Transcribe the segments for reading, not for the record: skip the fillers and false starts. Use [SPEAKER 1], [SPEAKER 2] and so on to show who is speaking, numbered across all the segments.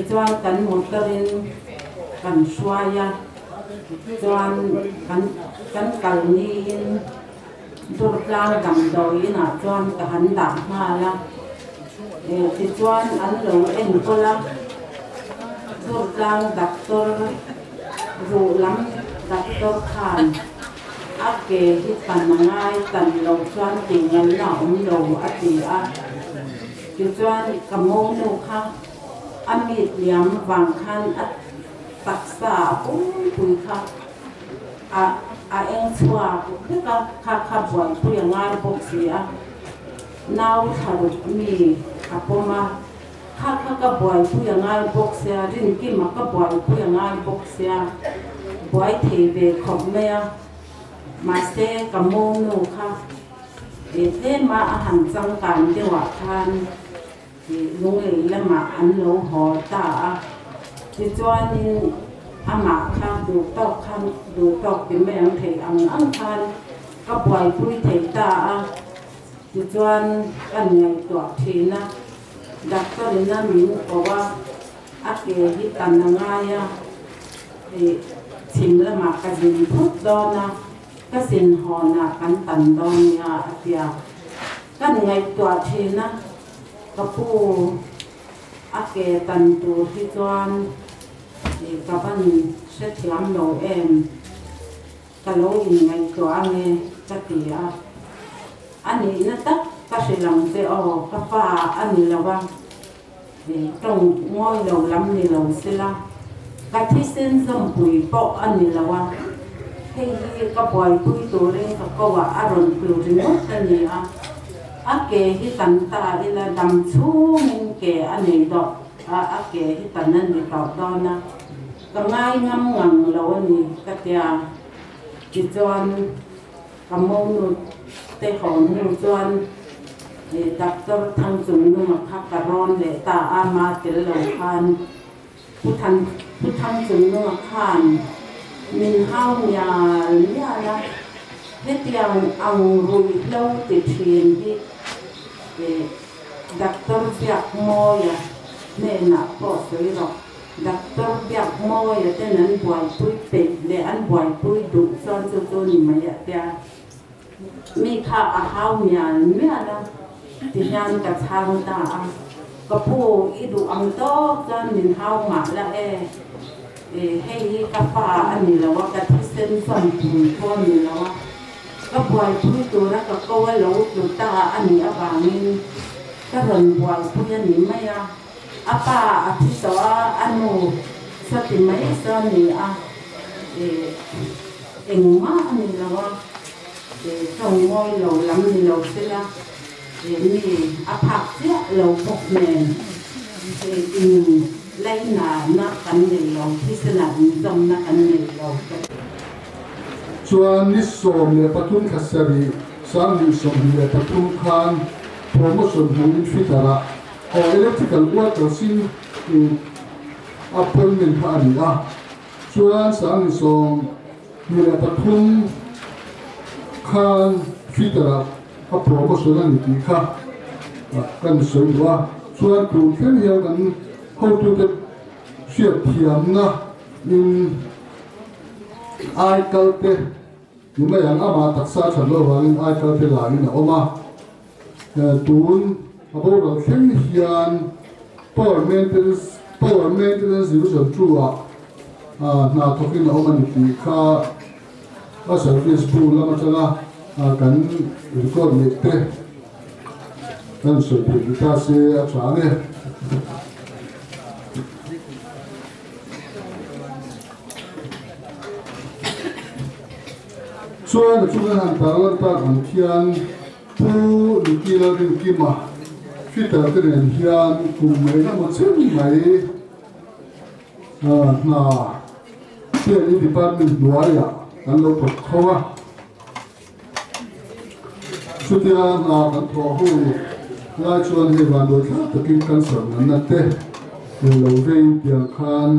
[SPEAKER 1] chuan kan motorin kan hruaia chuan kan kalniin Thlahna dam doina chuan ka han dah hmala ti chuan an lo en kola Thlahna doctor rulam doctor khan ake hi panangai tan lo chuan tingal na lo ati a ti chuan kamo nu kha amit liam wang khan at taksa pui kha a eng chua ka buat pu yang ngai bok sia nau tharu mi apoma ka buat pu yang ngai bok sia rin ki ma ka buat pu yang ngai bok sia buat theve khop mea ma se kamo nu kha te ma a han chang kan de wa khan lung le la ma an lo ho ta ti chuan ama khan du tok ti me ang thei ang khan ka buai pui thei ta ti chuan kan ngai to thina doctor na min ko wa ake hi tan nga ya chim la ma ka din phut do na ka sin ho na kan tan do ya atia kan ngai to thina ka pu ake tan tu ti chuan ka ban sẽ thiam lo em ka lo in ngai to ane ka tia ani na tak ka se lang te o ka fa ani lawa trong ngoi lo lam ni lo sila ka thi sen zam pui po ani lawa hei ka boy pui to re ka ko wa aron plu rin mo ani a ke hi tan ta ila dam chu min ke ani do a ke hi tan nan ni ka do na ka ngai ngam ngang lo ni ka tia ki chuan ka mo nu te hon nu chuan doctor thang chung nu ma kha ka ron le ta ama tel lo khan pu thang chung nu ma khan min hau nya la he tiang ang rui lo te thin hi doctor fiak mo ya ne na po soi ro doctor biak mo ya te nan buai pui pe le an buai pui du son so ni ma ya tia mi kha a hau nya la ti yan ka chang ta ka pu i du ang to chan min hau ma la hei ka pa ani la wa ka thi sen som pu ko ni la wa ka buai pui tu ra ka ko wa lo tu ta ani a ba min ka ron buai pui ani ma ya apa ati to anu sa ti mai sa ni engma ani la wa trong ngôi lầu lắm thì lầu sẽ là ni phạt chứ lầu bọc nền thì lấy na cắn để lầu thì sẽ là trong na cắn để lầu
[SPEAKER 2] chuan ni som le patun khasari sang ni som le patun khan promotion hungin fitara o electrical water sin appointment ha ani chuan sang ni som le patun khan fitara a promotion ani ti kha kan soi wa chuan tu khen hian kan ho tu te siat thiam na in ai kalte ni ma yang ama taksa than lo wangin ai kalte la in oma tun abo ro khen hian power maintenance division trua na thokin oma ni ti kha a service pool lama changa kan record le te kan so pi ta se a chane chuan chuan han talan ta kan khian pu Nicky Lalrinkima fitar te nen hian kum mai na ma chen mai na te ni department nuaya kan lo thok khowa chutia na kan tho hu la chuan he van do tha takin kan sam na te lo vein tiang khan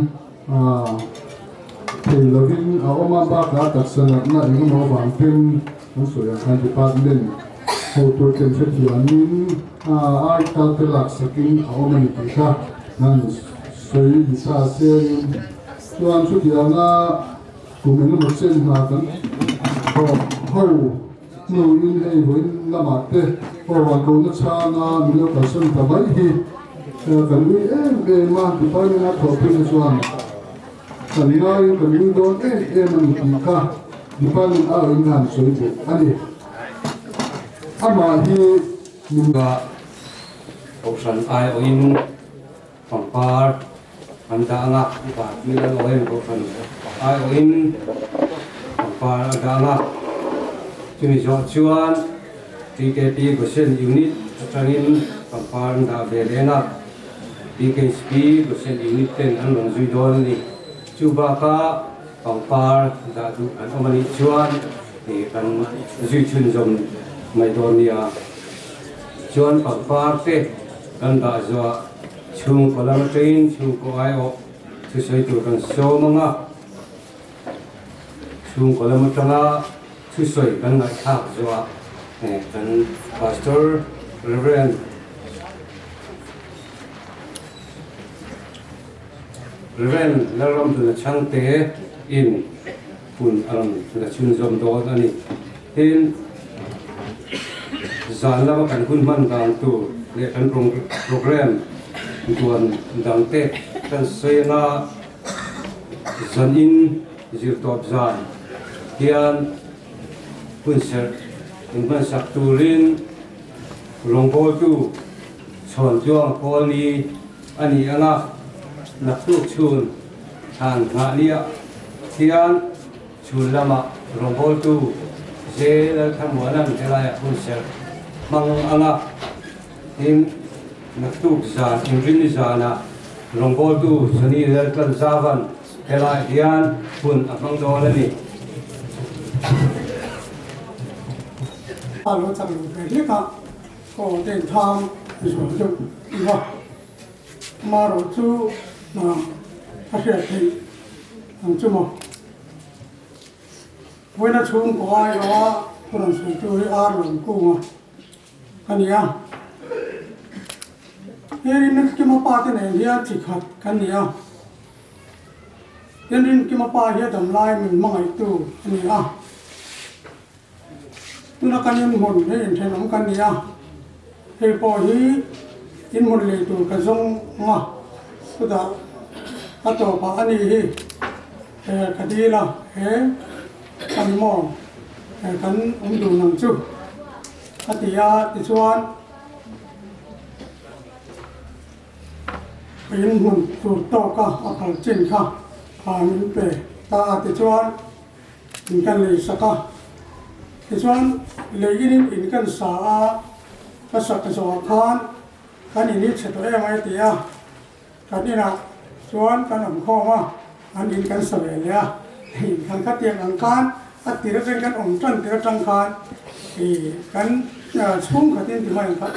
[SPEAKER 2] thei lovin a oma ba ka taksana na engmaw wang pin an soya khan department ho to ken fe hianin ai tal te lak sakin a oma ni ti kha nan soi di sa sen tuan su dia na kumen mo sen na kan ho nu in hei hoin la ma te ho wa ko na cha na mi lo ka sen ta mai hi kan ui ma di pa ni na tho pe ni suan kan ngai kan ui don man di ka di pa ni a in han soi bu ani ama hi min ga
[SPEAKER 3] option ai oin pangpar anda nga pa ni la oin option ai oin pangpar anda nga chumi jo chuan TKP question unit changin pangpar da belena PKSP question unit 10 an long zui don ni chuba ka pangpar da du an omani chuan ni kan zui chun zom mai don nia chuan pangpar te kan da zo chung kolam train chung ko ai o thu sei tu kan so manga chung kolam tanga thu sei kan ngai thak zo kan pastor reverend laram tu na chang te in pun alam na chun zom do ani tin zan lama kan hun man dang tu le kan program tuan dang te kan sena zan in zir top zan hian pun ser in man sak turin longpo tu chon chuang pol ni ani anga na tuk chun than nga lia hian chun lama longpo tu je la thamwanan helaya pun ser mang anga in naktuk zan ingrin zana longbo tu sani lerkan zavan hela hian pun amang dolani
[SPEAKER 4] alo chang pe ka ko den tham so jo wa ma ro chu na a hre thi ang chu mo wena chung ko ai wa puran su tu ri ar lom ku ma kania yerin ki ma pa te ne ya chi khat kania yerin ki ma pa he dam lai min mangai tu kania tuna kanin mon he in thenam kania he po hi in mon le tu ka zong ma tu da ato pa ani hi kadila he kan mo kan du nang chu atia ti chuan in hun tu to ka akal chin kha min pe ta ti chuan in kan le saka ti chuan legin in kan sa a ka sak ka so khan kan ini cheto e mai tia kan ina chuan kan am kho ma an in kan sa ve ya kan ka tiang ang kan ati ra kan om tran ti ra tang khan kan chung ka tin ti mai ka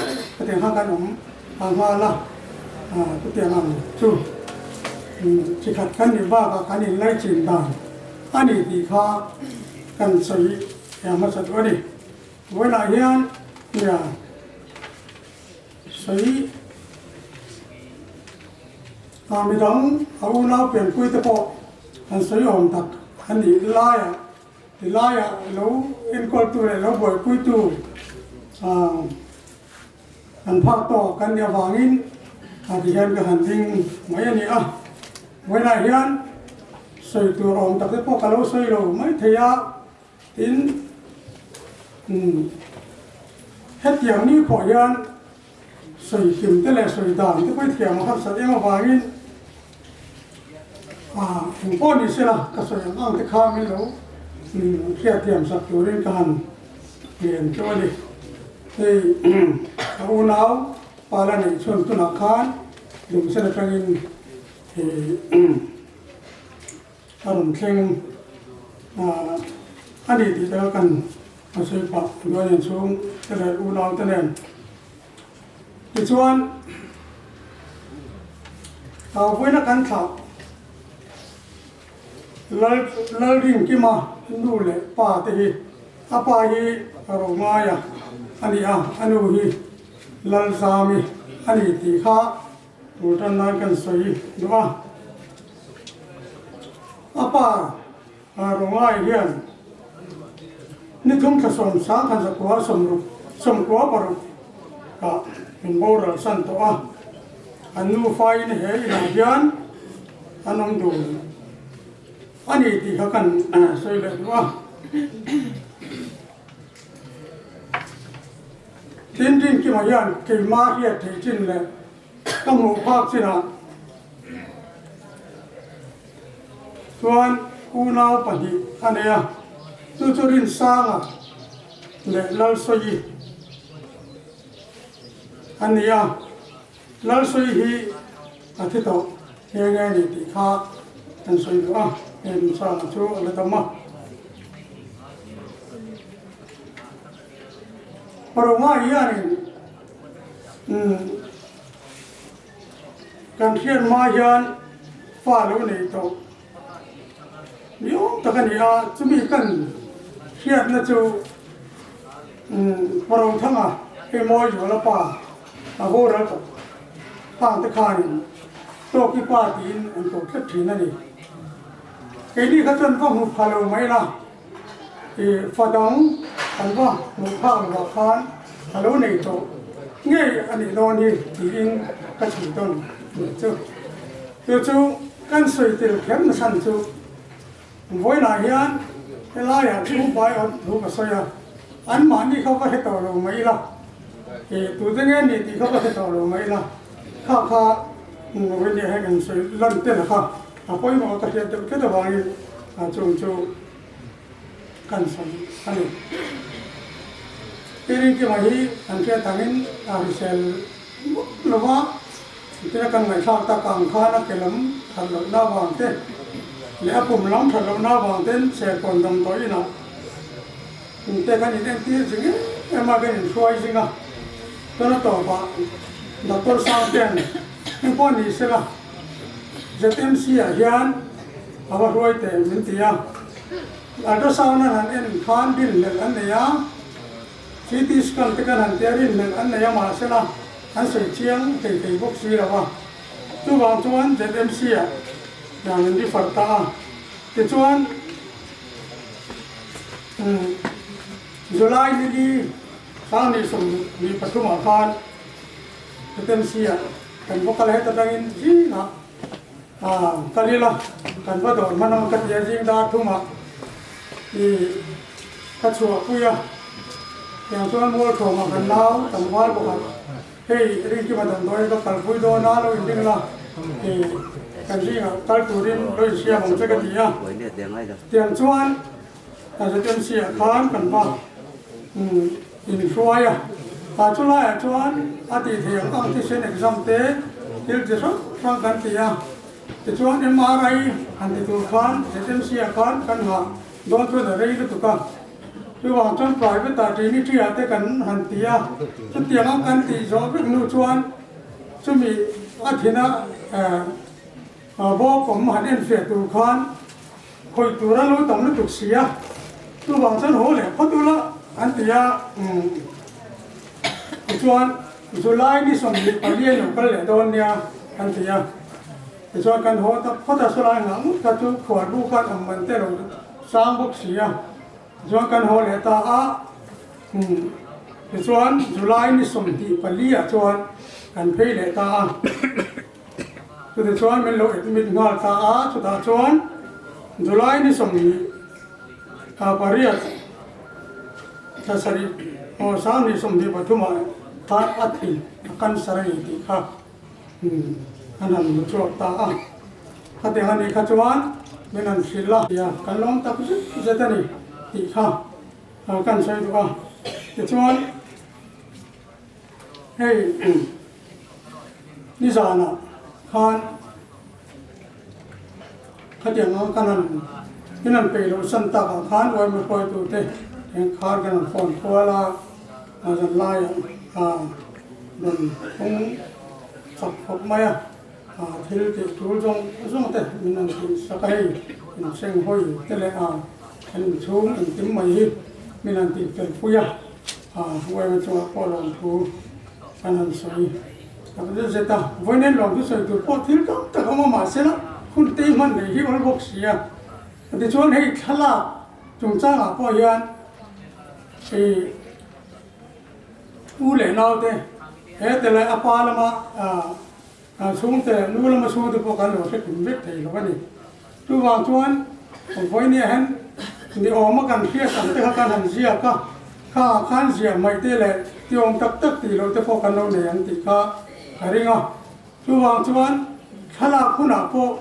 [SPEAKER 4] te ha kan om ma la tu tiang ang chu chi khat kan ni ba ka kan in lai chin dan ani ti kha kan sei ya ma chat wani wala hian ya sei mi dang au na pen kui te po an sei om tak ani laya lo in kol tu le lo boy kui tu an phak to kan ya wangin di hian ka han ding mai ani wala hian sei tu om tak te po ka lo sei lo mai theya tin het yang ni kho hian sei kim te le sei dan te poi thiam khat sa em wangin po ni sila ka sei ang te kha mi lo kia thiam sak tu rin kan yen choli ei au nau pala ni chon tu na khan lum sela tangin arum thleng ani ti ta kan asoi pa duan chung te le u nau te nen ti chuan voina kan thla Lalrinkima nu le pa te hi apa hi aromaya ani anu hi lal sami ani ti kha tu tan nan kan soi doa apa rongai hian ni thum thasom sa kan zakwa somkwa paru ka min moral san to a anu fai ni he ina hian anong du ani ti kha kan soi le doa tin ki ma hian ke ma hiat thei chin le ka mu phak china chuan unau padi ania tu churin sanga le lal soi ania lal soi hi athito henga ni ti kha tan soi do en sa chu le tama paroma yani kan khian ma yan fa lo nei to yo ta kan ya chumi kan khiat na chu parong thanga e moi yo la pa a ho ra to pa ta khan to ki pa tin an to thlet thin ani ke ni kha chon ko mu phalo mai la e fa dong an wa mu pha wa khan halo nei to nge ani lo ni ti in ka chi ton chu kan soi til khem na san chu voi na hian la ya chu bai on lu ka soya an ma ni kha ka he to lo mai la e tu de nge ni ti kha ka he to lo mai la kha voi ni he kan soi lan te la kha a poi ma ka he te ke da ba ni a chu kan san ani Piring ki mahi angke tangin arisel lova kita kan ngai sak ta kang khana kelam thalo na wang te le apum lam thalo na wang ten se kon dam to ina te kan inen ti jinge ema kan suai jinga to na to ba doctor sang ten ni pon ni se la jetem si a hian awa roi te min ti ya ado sang na han en khan bil le an ne ya CT scan te kan han terin men an ya ma se la an sei chiang te bok si la wa tu wang chuan ZMC a yang ni farta te chuan July ni sang ni som ni pathuma khan ZMC a kan bokal he ta dangin ji na kalila kan ba do manam ka ya jing da thuma i ka chua puya yang tuan mul kau makan lau, tamwal bukan. Hei, ring kita tandoi ka kalpui do na lo inding la. Hei, kan sih kal turin lo isia mong cakap dia. Tiang tuan, ada tiang sia kan kan ba. Ini suaya. Pacula tuan, ati tiang ang tisen exam te, til jesok sang kan dia. Tuan MRI, anti tu kan, tiang sia kan ha. Don tu dah rei tu kan. Vì vậy trong private ta chỉ ni chia te kan han tia chu tiang kan ti zo vek nu chuan chu mi a thina bo pom han en fe tu khan khoi tu ra lo tam lu tu sia tu wang chan ho le pho tu la an tia chuan July ni som ni palian no kal le don nia an tia chuan kan ho ta pho ta solai ngam ta chu khwa du khan am man te lo sang bok sia chuan kan ho le ta a chuan July ni som ti palia chuan kan phei le ta a tu de chuan men lo mit ngal ta a chu ta chuan July ni som ni ka paria ta sari o sang ni som ni pathuma ta athi kan sarai ti kha anan lu chu ta a ka te han ni kha chuan menan sila ya kan long ta ku zetani ti kha kan sai du a ti chuan hei ni zana khan khatiang kanan pe lo san ta khan wai me poi tu te en khar kan phone khola asan lai dan ong sak phok maya thil ti tul jong te minan ti sakai in seng hoi te le an chung an tim mai hi minan ti pel puya wai me chu ko long thu kanan sai แต่เป็นเสตาวันนี้หลวงที่สวยตัวพอทิ้งก็แต่เขามาเสร็จแล้วคุณตีมันในที่วันบกเสียแต่ชวนให้ขลาจงจ้างพ่อยันผู้เล่นเอาเต้แต่ละอาปาละมาช่วงแต่นู้นละมาช่วงที่พวกกันเราใช้กลุ่มเล็กไทยเราวันนี้ทุกวันชวนผมไว้เนี่ยเห็นนี่ออกมากันเพี้ยกันแต่การหันเสียก็ข้าขันเสียไม่ได้เลยที่องตักตีเราจะพวกกันเราเนี่ยอันที่ก็อะไรเงี้ยทุกวันชวนขลาคุณอาพวก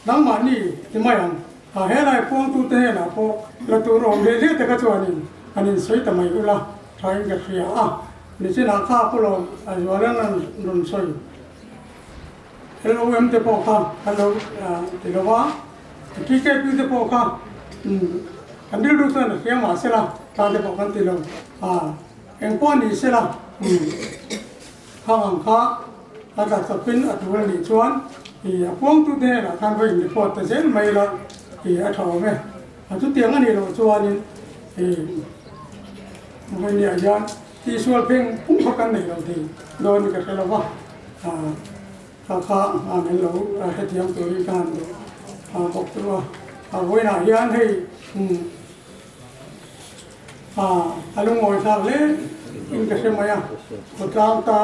[SPEAKER 4] ดังมันนี่ที่ไม่ยังเฮ้ยไรพวกตัวเต้นะพวกเราตัวรองเรื่อยๆแต่ก็ชวนนี่อันนี้สวยแต่ไม่รู้ละทายกันเสียนี่สินาข้าพวกเราอยู่ว่าเรื่องนั้นรุนสวยเราเอ็มเตปอค่ะเราที่เราว่าที่แค่พิจารณาค่ะอันนี้รู้ตัวนะเกี่ยมาเสร็จละการเตปอกันที่เราเอ็งป้อนนี่เสร็จละข้างข้าอาจจะเป็นอัตวันนี้ชวนพวงตัวเนี้ยนะการไปอินพอร์ตแต่เช่นไม่ละอัตราไหมจุดเตียงอันนี้เราชวนนี่มันเนี่ยย้อนที่ส่วนเพ่งพุ่งเข้ากันในเราทีโดนกับเราว่าข้าเห็นเราให้เตรียมตัวในการบอกตัวไว้หน้าย้อนให้ลุงงอยทางเล่นอินกับเสมัยกดตามตา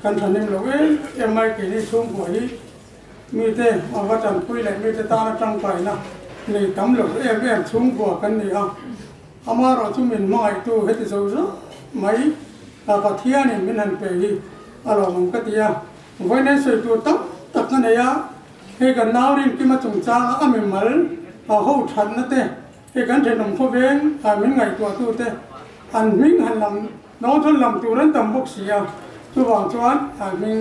[SPEAKER 4] กันทันนิมเราไม่กินชุ่มหัวมีแต่ว่าจันคุยเลยมีแต่ตาจังไปนะนี่ตำรวจชุ่มหัวกันนี่อามาเราชุ่มมินไม่ตัวเฮติโซ่ไม่ปัทยานี่มินันเปย์อารมณ์ก็ตีวันนี้สวยตัวตักกันเนี่ยให้กันน้าเรียนกิมาจงจ้างมิมัลเขาชันนั่นเต้ให้กันเทนมเขาเองมินไงตัวเต้อันมิงหันลำน้องทุนลำตัวนั้นตำบกเสียตัวบางชวนมิง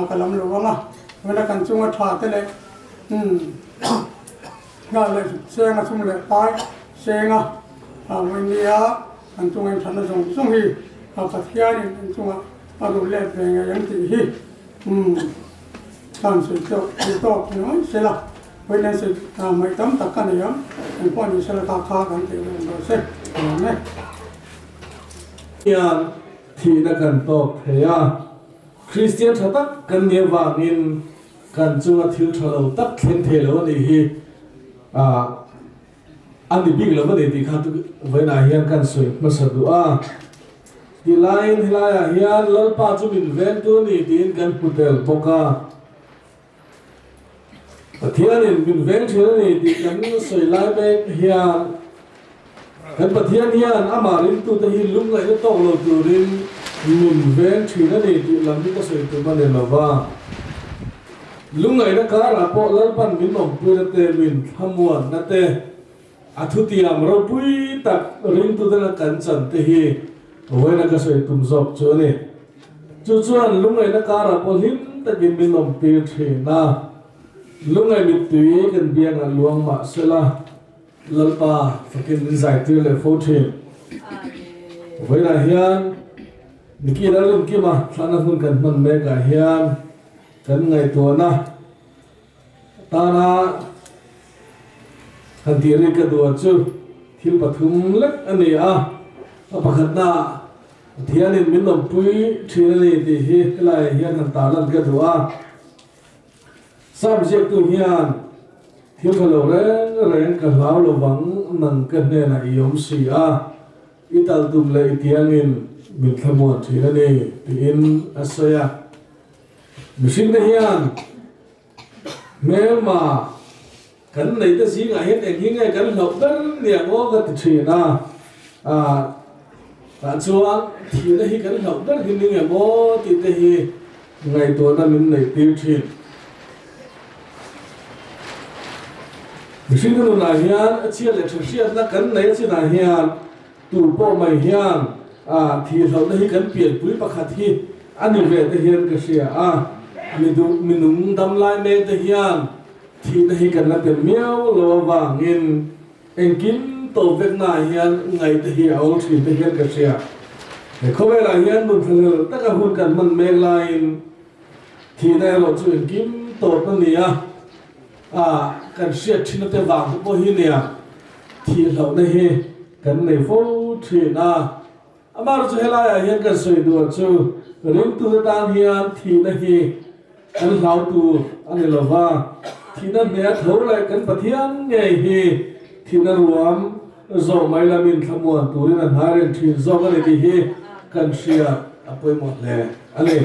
[SPEAKER 4] กลำหลวงเวลากันจุงวัดถาเต้เลยงานเลยเสียงจุงเลยไปเสียงวันนี้กันจุงเองทันส่งฮีปัทยานี่จุงดูแลเป็นอย่างที่ฮีการสื่อสารต่อน้อยเสียละวันนี้สื่อไม่ต้องตักกันเนี่ยเป็นพวกนี้เสียละค้ากันที่เราเสร็จไหม
[SPEAKER 5] อย่างที่นักการตอบเฮียคริสเตียนชาตักกันเนี่ยวางินกันจังหวัดทิวทะเลตักเข็นเทลวันนี้ฮีอันนี้บิ๊กแล้ววันนี้ที่ข้าตุไว้หน้าเฮียนกันสวยมาสะดวกที่ไลน์เฮียนลลป้าจุมินเวนตัวนี้ที่อินกันพุทธเอลปกาเทียนินมินเวนเทียนี่ที่กันสวยไลน์เบกเฮียนกันปะเทียนเฮียนอามารินตัวที่ลุงไงก็ต้องเราตัวรินมินเวนเทียนี่ที่ลำที่ก็สวยตัวมันเองละว่าลุงไงนะการะพอลลปันมินอมปุยนั่นเตมินทำวันนั่นเตอาทุติยามเราปุยตักรินตัวนั้นกันจันเตฮีโอ้ยนักสวยตุ้มจบชัวนี่จู่ๆลุงไงนักการะพอหิมตะกินมินอมปีเทน่าลุงไงมิตุยกันเบียงอันหลวงมาเสละลลปาฟักกินดิสัยตัวเลยโฟทีโอ้ยนะเฮียนนิกิลาลุงกิมาท่านักหุ่นกันมันเมกะเฮียนกันไงตัวนะตานาทันทีรีก็ตัวจู่ที่ปฐุมเล็กอันนี้ปะขัดหน้าเทียนินมินอมปุยทีนี่ที่เฮียไลเฮียนันตาลันก็ตัวsubject เฮียนที่เขาเร่งกันแล้วระวังนั่งกันเนี่ยนะยมสีอิตาลตุมเลยที่ยังอินมิลขมวดที่นี่ที่อินอาศัยมิชินเฮียนเมื่อมากันในแต่สิ่งอะไรเองยังไงกันหลบเดินเนี่ยก็ก็ติดชีนะการชวนที่ได้กันหลบเดินที่นี่ก็ติดที่ไงตัวนั้นมันในติดชีสิ่งที่เราเฮียนเชื่อเลยเชื่อนักกันในสิ่งนั้นเฮียนตัวพ่อไม่เฮียนที่เราได้กันเปลี่ยนปุ้ยประคัดที่อันนี้เวทเฮียนก็เสียมีดูมีนุ่มดำลายเมตเฮียนที่ได้กันนั้นเป็นเมียวระวังเงินเองกินโตเวกนาเฮียนไงเฮียเอาที่เฮียนก็เสียแต่เขาเวลาเฮียนนุ่มทะเลตั้งแต่หุ่นกันมันเมฆลายที่ได้เราช่วยกินโตนั่นเนี่ยกันเสียที่นั่นแต่วางพวกนี้เนี่ยที่เราได้กันในฟูทีน่ะอามาเราจะให้ลายเห็นกันสวยดูจู่ rin tu dan hian thi na hi an hlau tu ani lova thi na ne tho lai kan pathian nge hi thi na ruam zo mai lamin thamuan turin an haren thin zo ani ti hi kan sia apoi mo le ani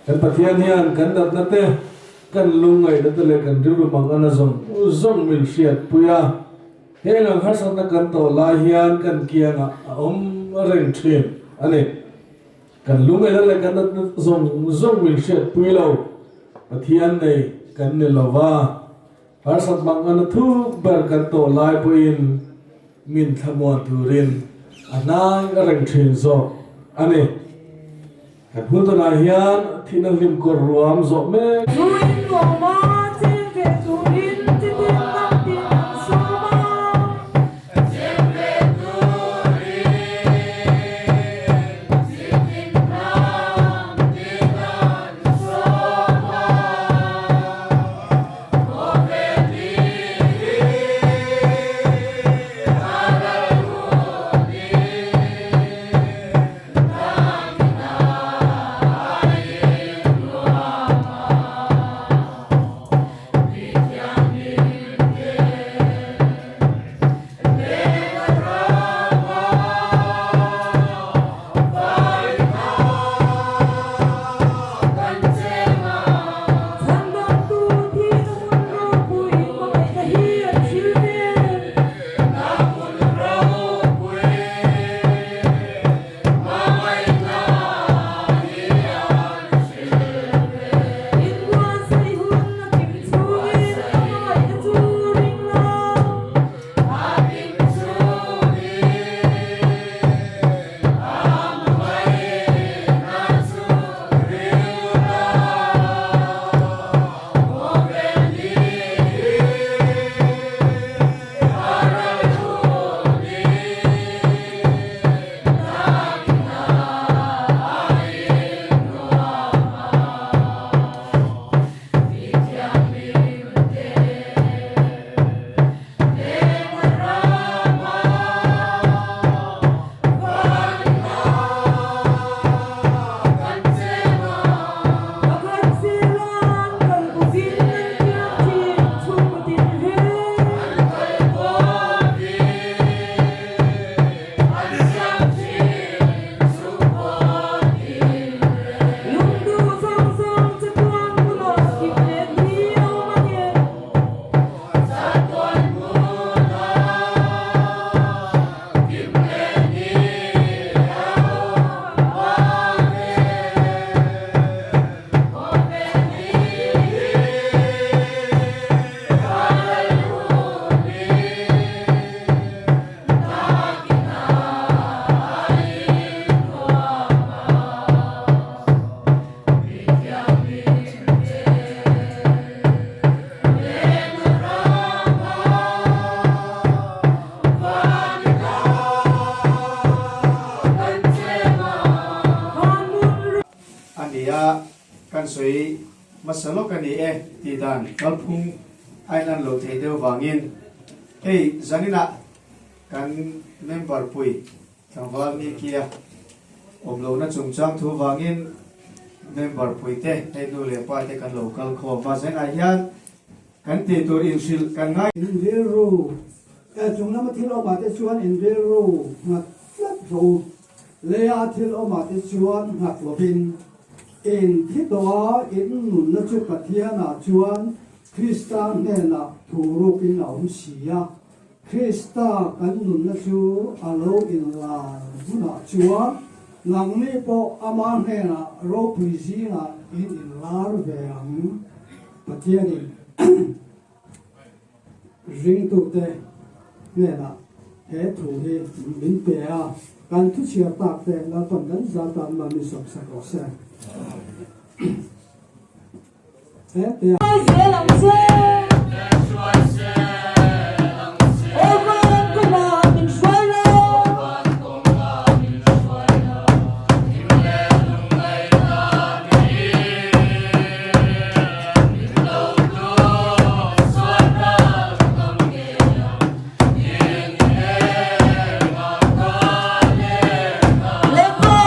[SPEAKER 5] kan pathian hian kan dat na te kan lungai na te le kan ru mang ana zong min siat puya he lang har sa na kan to la hian kan kianga om reng thin ani kan lungai na le kan dat zong min siat pui lo pathian nei kan ne lova har sa mang ana thu ber kan to lai puin min thamuan turin anai reng thin zo ani kan hu to na hian thina lim ko ruam zo me
[SPEAKER 6] kan soi masalo kan e ti dan kalphung ai nan lo thei deu wangin ei zanina kan member pui thawal Nicky om lo na chungchang thu wangin member pui te ei nu le pa te kan local kho wa zen a hian kan ti tur in sil kan ngai
[SPEAKER 4] in zero chung na ma thil o ma te chuan in zero ngat flat ro le a thil o ma te chuan ngat lo bin in thi to in nun na chu pathiana chuan Krista ne na thuru pin a sia Krista kan nun na chu alo in la na chuan nang ni po ama ne na ro puisi na in lar ve ang pathiani ring tu te ne na he thu he min pe a kan thu chia tak te la pan dan za ta ma mi sok sa ko se he te
[SPEAKER 7] Let go,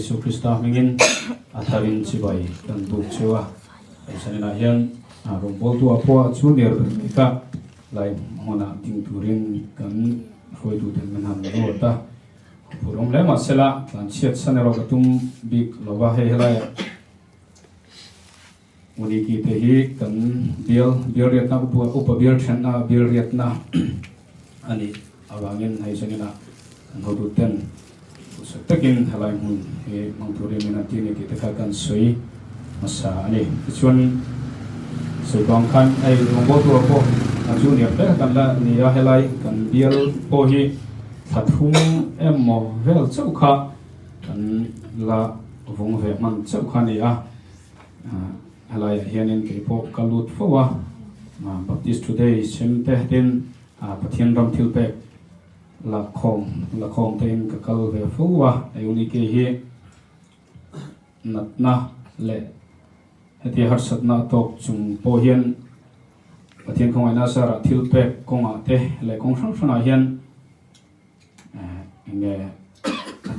[SPEAKER 7] Yesu Krista mingin atarin cibai kan buk cewa sanina hian rombol tu apo junior ka lai mona ting turin kan foi tu ten han lo ta purom le masela kan chiat sanero katum big lova he helai muni ki te hi kan bial riat na upa bial than na bial riat na ani awangin hai sanina kan ho tu ten so takin halai mun e mang turin na tin ki te ka kan soi masa ani chuan soi bang khan ai rombol tu apo junior te kan la ni a helai kan bial po hi thathum emmo vel chau kha kan la vong ve man chau kha ni a helai hianin ke po kalut fowa baptist today chemte tin pathian ram thil pe la khom ten ka kal ve fowa ayuni ke hi natna le heti har satna tok chung po hian pathian khong aina sara thil pe konga te le kong sang sanga hian nge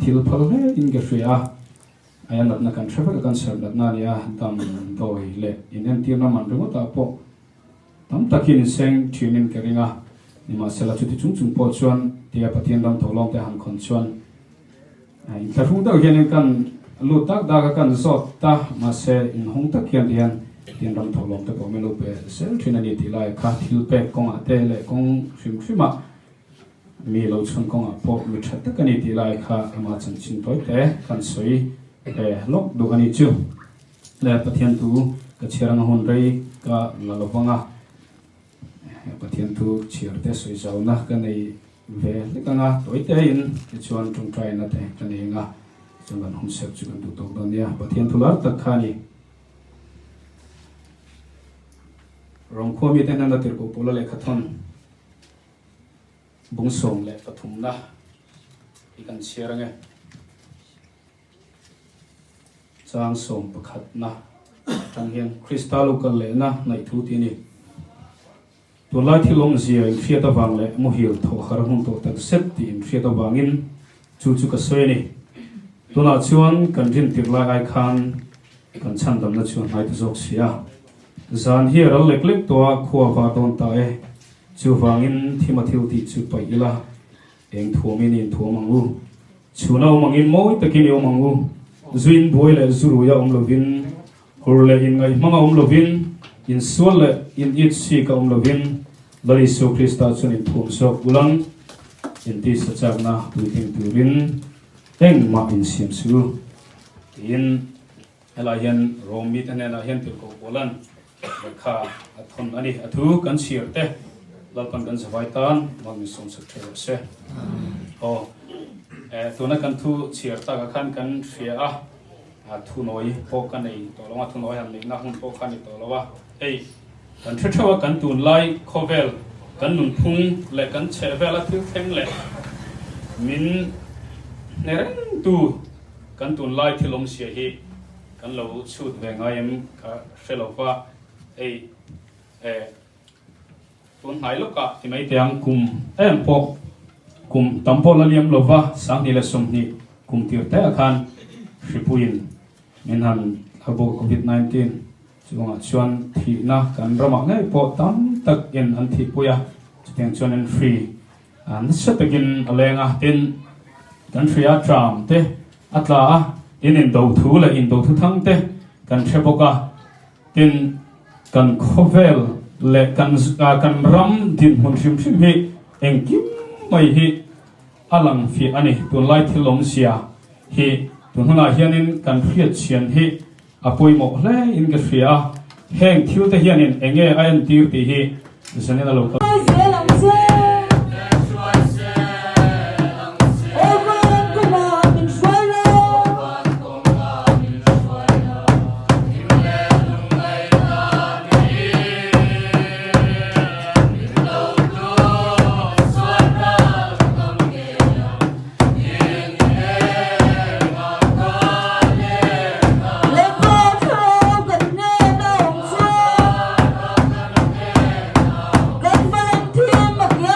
[SPEAKER 7] thil phal he in ge ria aya natna kan travel kan ser natna ria dam doi le in en tir na man ru ta po tam takin seng thinin keringa nima sela chuti chung po chuan tia pathian ram tholong te han khon chuan in tharung da hian kan lu tak da ka kan zot ta ma se in hong tak hian hian tin ram tholong te ko melu pe sel thina ni ti lai kha thil pe kong ate le kong shima mi lo chun kong a po mi that tak ani ti lai kha ama chan chin toi te kan soi lok du ani chu le pathian tu ka chirang hon rei ka lalawanga pathian tu chir te soi zauna ka nei ve lekanga toi te in chuan tung trai na te ka nei nga changan hum sep chu kan tu tok don ya pathian tu lar tak khani rong kho mi te na tir ko pola le khathon bung som le pathum na ikan chirange chang som pakhat na tang hian kristalu kal le na nai thu ti ni to lai thilom zia in fiata wang le mo hil tho har hum to tak set ti in fiata wangin chu ka soi ni tuna chuan kan rin tir lai ai khan kan chan dam na chuan hai zok sia zan hi ral lek to khuwa wa don ta e chu wangin thimathil ti chu pai ila eng thuamin in thuamangu chuna mangin moi takin yo mangu zuin boy le zuru ya lovin horle in ngai manga lovin in sual le in it si ka lovin lari so krista chun in thum so ulang in ti sachakna tuiting turin eng ma in sim su in elahian romit anela hian tir ko bolan kha athon ani athu kan sir te lalpan kan savaitan mang som sak thero se tuna kan thu chir ta ka khan kan ria thu noi po kan nei to longa thu noi han na hun po khan ni to lowa ei kan threwa kan tun lai khovel kan nun phung le kan chevela thil theng le min nereng tu kan tun lai thilom sia hi kan lo chut ve ngayem ka shelopa ei tun hai loka ti mai tiang kum em po kum tampo la liam lova sang ni le som ni kum tir te khan ripuin min han habo covid-19 chuanga chuan thi na kan rama ngai po tam tak in an thi puya chuteng chuan en free an satagin alenga tin kan ria tram te atla in do thu la in do thu thang te kan theboka tin kan khovel le kan ram din hun shim hi engkim mai hi alang fi ani tun lai thilom sia hi tun huna hianin kan khiat chian hi apoi mo hle in ka ria heng thiu te hianin enge ain tir ti hi sanena lo
[SPEAKER 8] Hãy subscribe cho kênh Ghiền Mì Gõ để không bỏ lỡ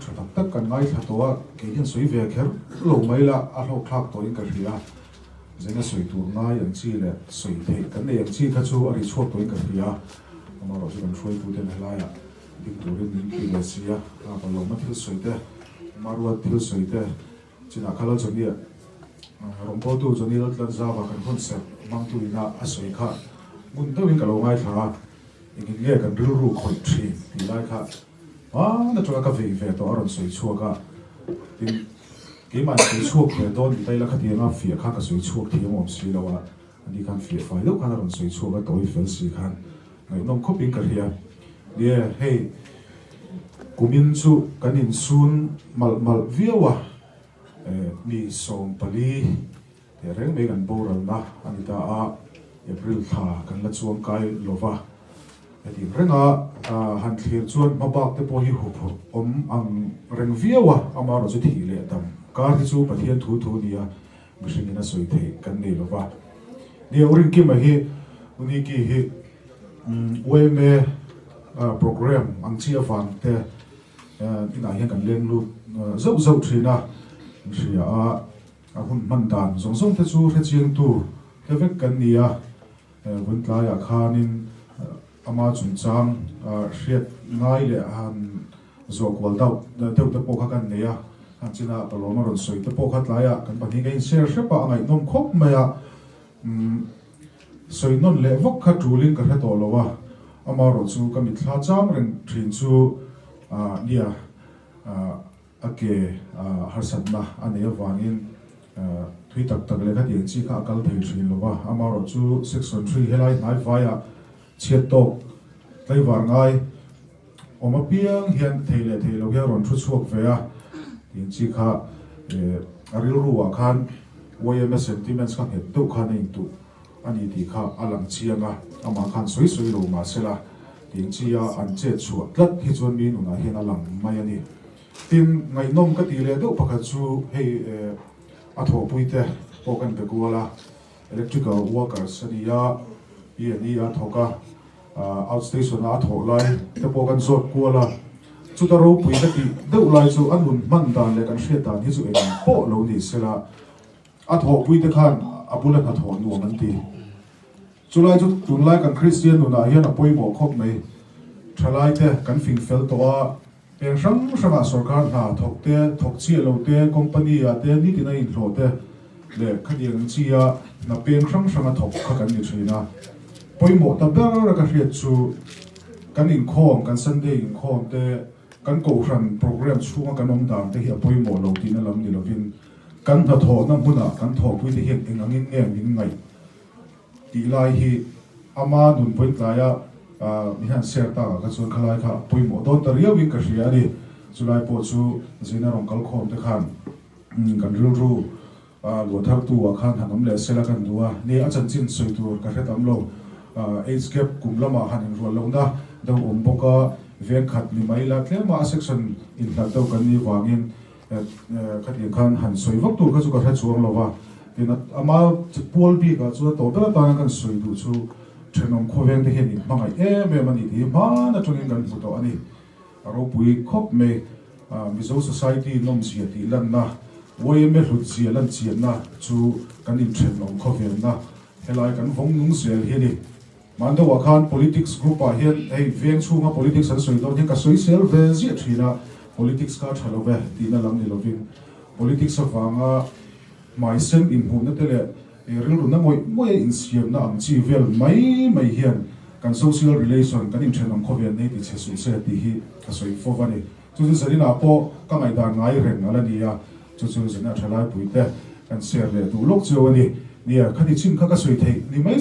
[SPEAKER 8] thật tất cả ngay thật toa cái hiện suy về khéo lâu mấy là ăn hậu khác tôi cái gì à giờ cái suy tu ngay yang chi là suy thế cái này yang chi cái chú ở đi chuột tôi cái gì à mà rồi chúng suy tu đến lại à đi tu đến những cái là gì à còn lâu mất thiếu suy thế mà rồi thiếu suy thế chỉ là kalau cho đi rong po tu cho đi lật lật ra và cái concept mang tu na suy khác muốn tôi cái lâu ngay thà cái nghe cái rưu rưu khởi trí thì lại khác nó cho cái về to ở suy chua cả cái mà suy chua về đó thì đây là cái tiếng phía khác cái suy chua thì ông suy đâu à đi khăn phía phải lúc khăn suy chua cái tối phía suy khăn ngày nông khóc biến cái gì đi hey của mình chú cái nhìn sun mal viêu à mi song pali thì rèn mấy gần bầu rồi na anh ta April thà kan la chuang kai lova thì rèn han thir chuan ma bak te po hi hu phu ang reng viawa ama ro chu thi le tam kar hi chu pathian thu nia mishing na soi thei kan nei lova ni Lalrinkima hi Nicky hi weme program ang chia fan te ina hian kan len lu zau thina ria hun man dan zong te chu re chiang tu te vek kan nia vun tlaya khanin ama chun chang riat ngai le han zo kwal dau te po kha kan nia han china paloma ron soi te po kha tlaya kan pani gain share pa ngai nom khop maya soi non le vok kha tulin ka to lowa ama ro chu ka mi thla chang ren thin chu nia ake harsatna ane wangin thui tak le ka tiang chi kha kal thei thin lowa ama ro chu section 3 helai nai vaya chiat to tlai war ngai oma piang hian theile theilo ya ron thu chuak ve a tiang chi kha aril ruwa khan wayama sentiments kha het to khan nei tu ani ti kha alang chianga ama khan soi lo ma sela tiang chi ya an che chuat tlat hi chuan mi nu na hian alang mai ani tin ngai nom ka ti le do pakha chu hei a tho puite pokan pe kuala electrical workers ania ania thoka outstation a tho lai te pokan zot kuala chu ta ro pui ta ki deuh lai chu an hun man dan le kan hriat dan hi chu en po lo ni sela a tho pui te khan a bulan a tho nu man ti chu lai chu tun lai kan Christian nu na hian a poimo khop mai thalai te kan fing fel to a peng sang sarkar na thokte thokchi lo te company a te ni ti na in thlo te le khadiang chia na peng sang thok kha kan ni thina poimo ta ber ka hriat chu kan in khom kan Sunday in khom te kan ko ran program chunga kan om dang te hi poimo lo ti na lam ni lovin kan na tho na huna kan tho pui te hi engangin min ngai ti lai hi ama nun point laya mi han share ta ka chun khalai kha poimo don ta riau win ka hria ni chulai po chu zina rong kal khom te khan kan ru lo thar tu wa khan hanam le sela kan duwa ni a chan chin soi tur ka hretam lo age gap kumlama hanin ro lo na do boka ve khat ni mai la tlema section in ta do kan ni wangin khati khan han soi vok tur ka chu ka hre chuang lova ina ama pol bi ka chu to bela ta kan soi du chu thenong khoveng te hian in mangai mani ti ma na tungin kan pu to ani aro pui khop me mizo society nom sia ti lan na wayme hlut sia lan chian na chu kan in thenong khoveng na helai kan vong nung sel hi ni mando wa khan politics group a hian ei veng chunga politics an soi dor ka soi sel ve zia thina politics ka thalo ve ti na lam ni lovin politics awanga mai sem in hu na tele ril ru na moi in siam na ang chi vel mai hian kan social relation kan in thenong khoven nei ti che su se ti hi ka soi fo va ni chu zarina po ka ngai da ngai reng ala ni ya chu zina thalai puite kan share le tu lok chu ani nia khati chin kha ka soi thei ni mai